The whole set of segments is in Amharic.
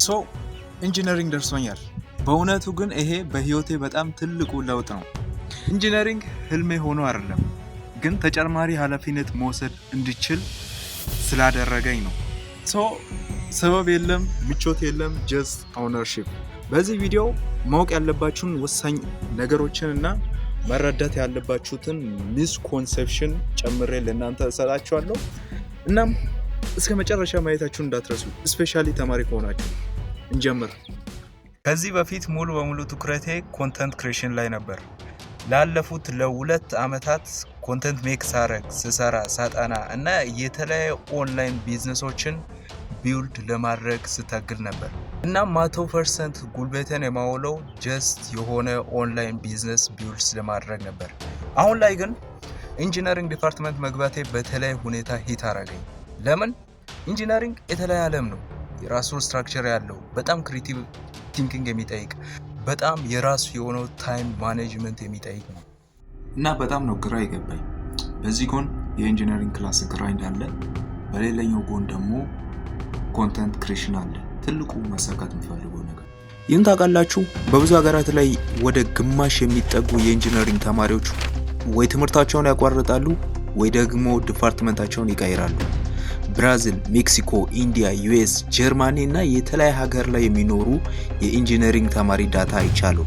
ሶ ኢንጂነሪንግ ደርሶኛል። በእውነቱ ግን ይሄ በህይወቴ በጣም ትልቁ ለውጥ ነው። ኢንጂነሪንግ ህልሜ ሆኖ አይደለም፣ ግን ተጨማሪ ኃላፊነት መውሰድ እንድችል ስላደረገኝ ነው። ሶ ሰበብ የለም፣ ምቾት የለም፣ ጀስት ኦነርሺፕ። በዚህ ቪዲዮ ማወቅ ያለባችሁን ወሳኝ ነገሮችን እና መረዳት ያለባችሁትን ሚስኮንሴፕሽን ጨምሬ ለእናንተ እሰጣችኋለሁ። እናም እስከ መጨረሻ ማየታችሁን እንዳትረሱ፣ ስፔሻሊ ተማሪ ከሆናችሁ። እንጀምር። ከዚህ በፊት ሙሉ በሙሉ ትኩረቴ ኮንተንት ክሬሽን ላይ ነበር። ላለፉት ለ2 ዓመታት ኮንተንት ሜክ ስሰራ ሳጠና እና የተለያዩ ኦንላይን ቢዝነሶችን ቢውልድ ለማድረግ ስታግል ነበር። እና 100% ጉልበቴን የማውለው ጀስት የሆነ ኦንላይን ቢዝነስ ቢውልድ ለማድረግ ነበር። አሁን ላይ ግን ኢንጂነሪንግ ዲፓርትመንት መግባቴ በተለያየ ሁኔታ ሂት አረገኝ። ለምን? ኢንጂነሪንግ የተለያየ ዓለም ነው። የራሱ ስትራክቸር ያለው በጣም ክሪኤቲቭ ቲንኪንግ የሚጠይቅ በጣም የራሱ የሆነው ታይም ማኔጅመንት የሚጠይቅ ነው እና በጣም ነው ግራ ይገባኝ። በዚህ ጎን የኢንጂነሪንግ ክላስ ግራይንድ አለ፣ በሌላኛው ጎን ደግሞ ኮንተንት ክሬሽን አለ። ትልቁ መሳካት የምፈልገው ነገር ይህን ታውቃላችሁ። በብዙ ሀገራት ላይ ወደ ግማሽ የሚጠጉ የኢንጂነሪንግ ተማሪዎች ወይ ትምህርታቸውን ያቋርጣሉ ወይ ደግሞ ዲፓርትመንታቸውን ይቀይራሉ። ብራዚል፣ ሜክሲኮ፣ ኢንዲያ፣ ዩኤስ፣ ጀርመኒ እና የተለያየ ሀገር ላይ የሚኖሩ የኢንጂነሪንግ ተማሪ ዳታ አይቻሉ።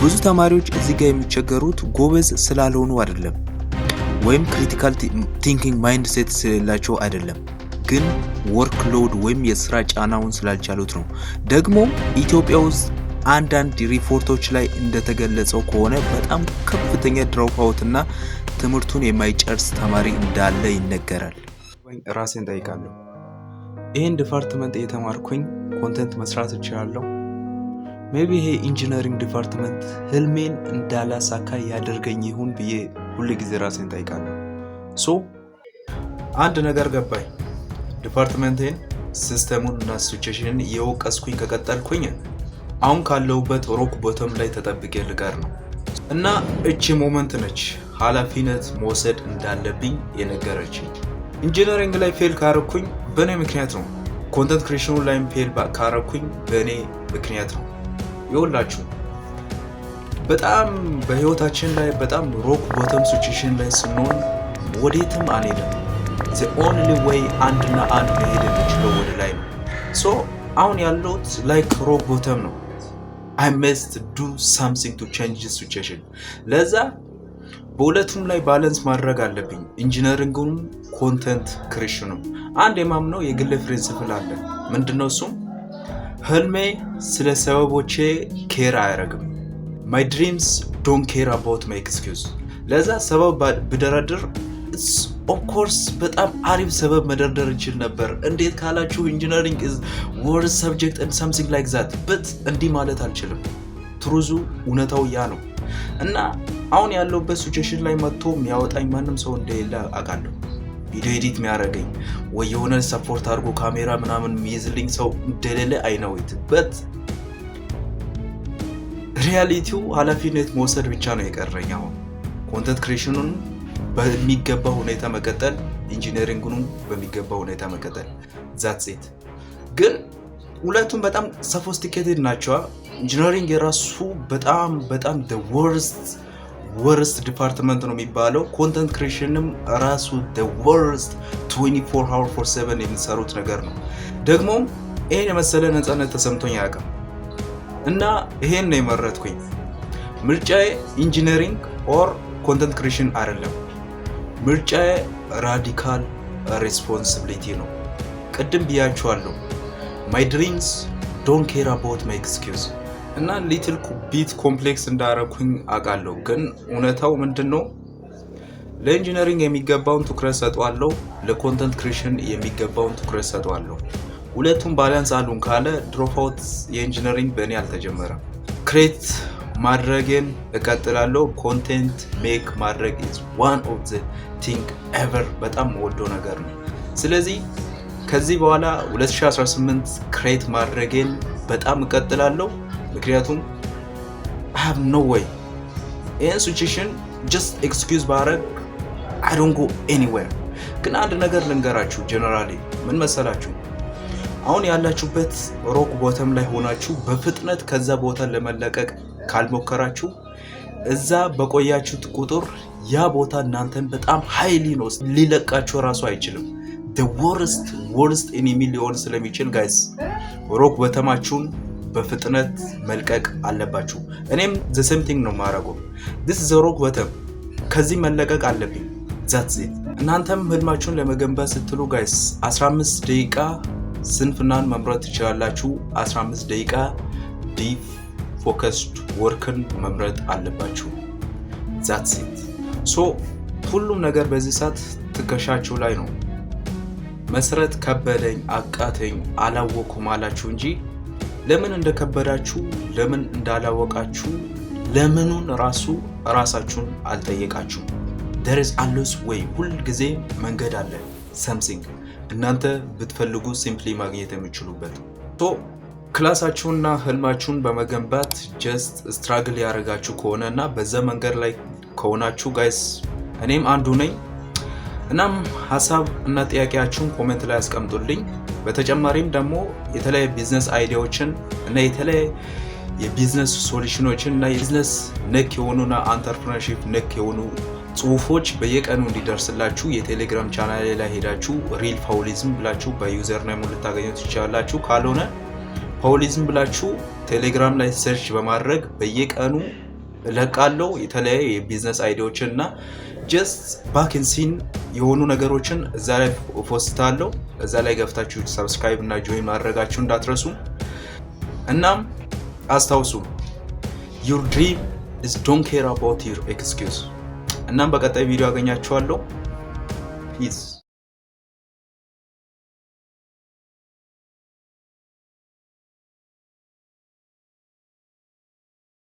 ብዙ ተማሪዎች እዚህ ጋር የሚቸገሩት ጎበዝ ስላልሆኑ አይደለም፣ ወይም ክሪቲካል ቲንኪንግ ማይንድሴት ስለሌላቸው አይደለም፣ ግን ወርክሎድ ወይም የስራ ጫናውን ስላልቻሉት ነው። ደግሞ ኢትዮጵያ ውስጥ አንዳንድ ሪፖርቶች ላይ እንደተገለጸው ከሆነ በጣም ከፍተኛ ድሮፕ አውት እና ትምህርቱን የማይጨርስ ተማሪ እንዳለ ይነገራል። ራሴን ጠይቃለሁ፣ ይሄን ዲፓርትመንት የተማርኩኝ ኮንተንት መስራት እችላለሁ? ሜቢ ይሄ ኢንጂነሪንግ ዲፓርትመንት ህልሜን እንዳላሳካ ያደርገኝ ይሁን ብዬ ሁሉ ጊዜ ራሴን ጠይቃለሁ። ሶ አንድ ነገር ገባኝ። ዲፓርትመንቴን፣ ሲስተሙን እና ሲቹዌሽንን እየወቀስኩኝ ከቀጠልኩኝ አሁን ካለሁበት ሮክ ቦተም ላይ ተጠብቄ ልቀር ነው። እና እቺ ሞመንት ነች ኃላፊነት መውሰድ እንዳለብኝ የነገረችኝ። ኢንጂነሪንግ ላይ ፌል ካረኩኝ በእኔ ምክንያት ነው። ኮንተንት ክሬሽኑ ላይም ፌል ካረኩኝ በእኔ ምክንያት ነው። ይኸውላችሁ በጣም በህይወታችን ላይ በጣም ሮክ ቦተም ሲቹዌሽን ላይ ስንሆን ወዴትም አንሄድም። the only way አንድና አንድ መሄድ የምችለው ወደ ላይ ነው። ሶ አሁን ያለሁት ላይክ ሮክ ቦተም ነው። I must do something to change this situation። ለዛ በሁለቱም ላይ ባላንስ ማድረግ አለብኝ፣ ኢንጂነሪንጉንም ኮንተንት ክሬሽኑም። አንድ የማምነው የግል ፕሪንሲፕል አለ። ምንድነው እሱም? ህልሜ ስለ ሰበቦቼ ኬር አያረግም። my dreams don't care about my excuse። ለዛ ሰበብ ብደረድር of course በጣም አሪፍ ሰበብ መደርደር ይችል ነበር። እንዴት ካላችሁ ኢንጂነሪንግ is worst subject and something like that but እንዲህ ማለት አልችልም። ትሩዙ እውነታው ያ ነው። እና አሁን ያለውበት ሲቹዌሽን ላይ መጥቶ የሚያወጣኝ ማንም ሰው እንደሌለ አውቃለሁ። ቪዲዮ ኤዲት የሚያደርገኝ ወይ የሆነ ሰፖርት አድርጎ ካሜራ ምናምን የሚይዝልኝ ሰው እንደሌለ I know it but ሪያሊቲው ኃላፊነት መውሰድ ብቻ ነው የቀረኝ። አሁን ኮንተንት ክሬሽኑን በሚገባ ሁኔታ መቀጠል፣ ኢንጂነሪንጉንም በሚገባ ሁኔታ መቀጠል። that's it። ግን ሁለቱም በጣም ሶፊስቲኬትድ ናቸው። ኢንጂነሪንግ የራሱ በጣም the worst ዲፓርትመንት ነው የሚባለው። ኮንተንት ክሬሽንም ራሱ the worst 24/7 የሚሰሩት ነገር ነው። ደግሞ ይሄን የመሰለ ነፃነት ተሰምቶኝ አያውቅም እና ይሄን ነው የመረጥኩኝ። ምርጫዬ ኢንጂነሪንግ ኦር ኮንተንት ክሬሽን አይደለም። ምርጫዬ ራዲካል ሬስፖንሲቢሊቲ ነው። ቅድም ብያችኋለሁ፣ my dreams don't care about my excuse። እና ሊትል ቢት ኮምፕሌክስ እንዳረኩኝ አውቃለሁ፣ ግን እውነታው ምንድነው? ለኢንጂነሪንግ የሚገባውን ትኩረት ሰጠዋለሁ፣ ለኮንተንት ክሬሽን የሚገባውን ትኩረት ሰጠዋለሁ። ሁለቱም ባላንስ አሉን ካለ ድሮፕ አውት የኢንጂነሪንግ በእኔ አልተጀመረም። ክሬት ማድረግን እቀጥላለሁ። ኮንቴንት ሜክ ማድረግ is one of the thing ever በጣም ወዶ ነገር ነው። ስለዚህ ከዚህ በኋላ 2018 ክሬት ማድረግን በጣም እቀጥላለሁ። ምክንያቱም I have no way in situation just excuse ባረግ I don't go anywhere። ግን አንድ ነገር ልንገራችሁ ጀነራሊ ምን መሰላችሁ? አሁን ያላችሁበት ሮክ ቦተም ላይ ሆናችሁ በፍጥነት ከዛ ቦታ ለመለቀቅ ካልሞከራችሁ እዛ በቆያችሁት ቁጥር ያ ቦታ እናንተን በጣም ሃይሊ ነው ሊለቃችሁ ራሱ አይችልም። the worst enemy ሊሆን ስለሚችል ጋይስ ሮክ ቦተማችሁን በፍጥነት መልቀቅ አለባችሁ። እኔም the same thing ነው ማረገው። this is the rock bottom ከዚህ መለቀቅ አለብኝ። that's it። እናንተም ህልማችሁን ለመገንባት ስትሉ ጋይስ 15 ደቂቃ ስንፍናን መምረጥ ትችላላችሁ። 15 ደቂቃ ዲፕ ፎከስድ ወርክን መምረጥ አለባችሁ። that's it። ሶ ሁሉም ነገር በዚህ ሰዓት ትከሻችሁ ላይ ነው። መስረት ከበደኝ፣ አቃተኝ፣ አላወኩም አላችሁ እንጂ ለምን እንደከበዳችሁ ለምን እንዳላወቃችሁ ለምኑን ራሳችሁን አልጠየቃችሁ። there is always way። ሁል ጊዜ መንገድ አለ። something እናንተ ብትፈልጉ ሲምፕሊ ማግኘት የምትችሉበት። ሶ ክላሳችሁንና ህልማችሁን በመገንባት ጀስት ስትራግል ያደርጋችሁ ከሆነና በዛ መንገድ ላይ ከሆናችሁ ጋይስ እኔም አንዱ ነኝ። እናም ሐሳብ እና ጥያቄያችሁን ኮሜንት ላይ አስቀምጡልኝ። በተጨማሪም ደግሞ የተለያዩ ቢዝነስ አይዲያዎችን እና የተለያዩ የቢዝነስ ሶሉሽኖችን እና የቢዝነስ ነክ የሆኑና አንተርፕረነርሺፕ ነክ የሆኑ ጽሁፎች በየቀኑ እንዲደርስላችሁ የቴሌግራም ቻናል ላይ ሄዳችሁ ሪል ፓውሊዝም ብላችሁ በዩዘር ኔም ልታገኙት ትችላላችሁ። ካልሆነ ፓውሊዝም ብላችሁ ቴሌግራም ላይ ሰርች በማድረግ በየቀኑ እለቃለሁ የተለያዩ የቢዝነስ አይዲያዎችን እና ጀስት ባክ ኤንድ ሲን የሆኑ ነገሮችን እዛ ላይ ፖስታለሁ። እዛ ላይ ገብታችሁ ሰብስክራይብ እና ጆይን ማድረጋችሁ እንዳትረሱ። እናም አስታውሱ your dream is don't care about your excuse። እናም በቀጣይ ቪዲዮ አገኛችኋለሁ። ፒስ